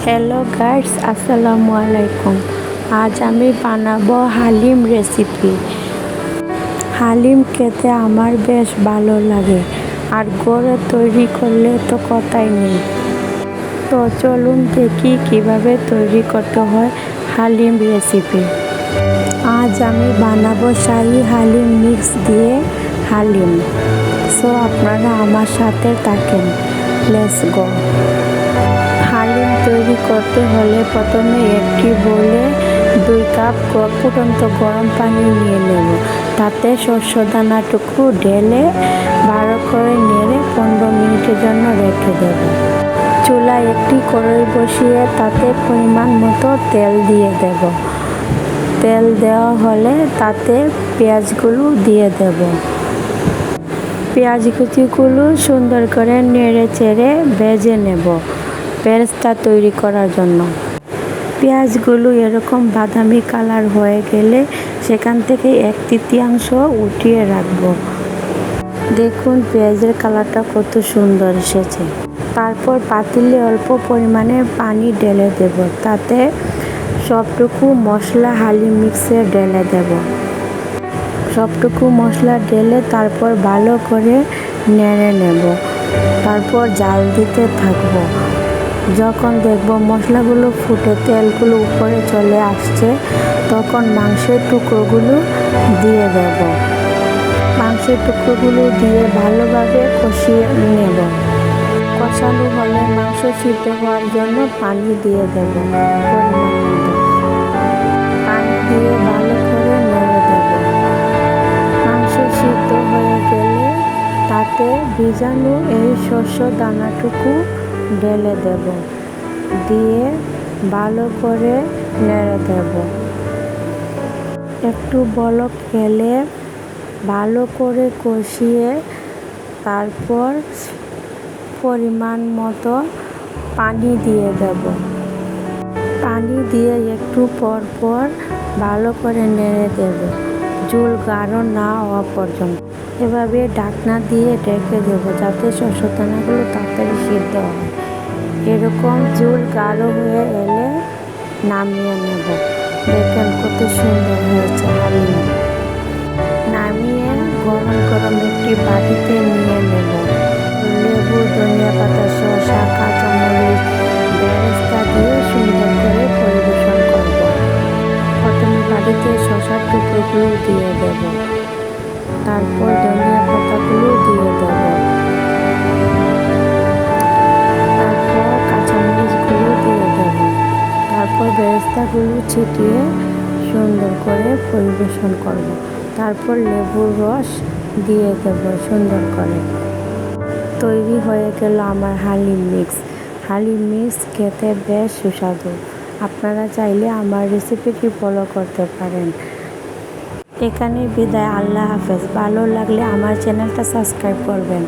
Hello guys, আসসালামু আলাইকুম। আজ আমি বানাবো হালিম রেসিপি। হালিম খেতে আমার বেশ ভালো লাগে, আর ঘরে তৈরি করলে তো কথাই নেই। তো চলুন দেখি কিভাবে তৈরি করতে হয় হালিম রেসিপি। আজ আমি বানাবো শাহি হালিম মিক্স দিয়ে হালিম। সো আপনারা আমার সাথে থাকেন, লেটস গো। হালিম তৈরি করতে হলে প্রথমে একটি বোলে 2 কাপ ফুটন্ত গরম পানি নিয়ে নেব। তাতে শস্য দানাটুকু ঢেলে ভালো করে নেড়ে 15 মিনিটের জন্য রেখে দেব। চুলায় একটি কড়াই বসিয়ে তাতে পরিমাণ মতো তেল দিয়ে দেব। তেল দেওয়া হলে তাতে পেঁয়াজগুলো দিয়ে দেব। পেঁয়াজ কুচিগুলো সুন্দর করে নেড়ে চেড়ে ভেজে নেব পেস্টটা তৈরি করার জন্য। পেঁয়াজগুলো এরকম বাদামি কালার হয়ে গেলে সেখান থেকে 1/3 উঠিয়ে রাখবো। দেখুন পেঁয়াজের কালারটা কত সুন্দর এসেছে। তারপর পাতিলে অল্প পরিমাণে পানি ঢেলে দেব। তাতে সবটুকু মশলা হালিম মিক্সে ঢেলে দেব। সবটুকু মশলা ঢেলে তারপর ভালো করে নেড়ে নেব। তারপর জাল দিতে থাকবো। যখন দেখব মশলাগুলো ফুটে তেলগুলো উপরে চলে আসছে, তখন মাংসের টুকরোগুলো দিয়ে দেব। মাংসের টুকরোগুলো দিয়ে ভালোভাবে কষিয়ে নেব। কষানো হলে মাংস সিদ্ধ হওয়ার জন্য পানি দিয়ে দেব পরিমাণ মতো। পানি দিয়ে ভালো করে নেড়ে দেব। মাংস সিদ্ধ হয়ে গেলে তাতে ভিজানো এই শস্য দানাটুকু ঢেলে দেব। দিয়ে ভালো করে নেড়ে দেব। একটু বলক এলে ভালো করে কষিয়ে তারপর পরিমাণ মতো পানি দিয়ে দেব। পানি দিয়ে একটু পর পর ভালো করে নেড়ে দেব, ঝোল গাঢ় না হওয়া পর্যন্ত। এভাবে ঢাকনা দিয়ে ঢেকে দেবো যাতে শস্য দানাগুলো তাড়াতাড়ি সিদ্ধ হয়। এরকম ঝোল গাঢ় হয়ে এলে নামিয়ে নেব। দেখেন কত সুন্দর হয়েছে হালিম। নামিয়ে গরম গরম একটি বাটিতে নিয়ে নেব। লেবু, ধনিয়া পাতা, শসা, কাঁচামরিচ, বেরেস্তা দিয়ে সুন্দর করে পরিবেশন করব। প্রথমে বাটিতে শসার টুকরোগুলো দিয়ে দেব। তারপর ধনিয়া পাতাগুলো দিয়ে দেব। তারপর কাঁচামরিচগুলো দিয়ে দেব। তারপর বেরেস্তাগুলো ছিটিয়ে সুন্দর করে পরিবেশন করব। তারপর লেবুর রস দিয়ে দেব সুন্দর করে। তৈরি হয়ে গেল আমার হালিম মিক্স। হালিম মিক্স খেতে বেশ সুস্বাদু। আপনারা চাইলে আমার রেসিপিটি ফলো করতে পারেন। এখানে বিদায়, আল্লাহ হাফেজ। ভালো লাগলে আমার চ্যানেলটা সাবস্ক্রাইব করবেন।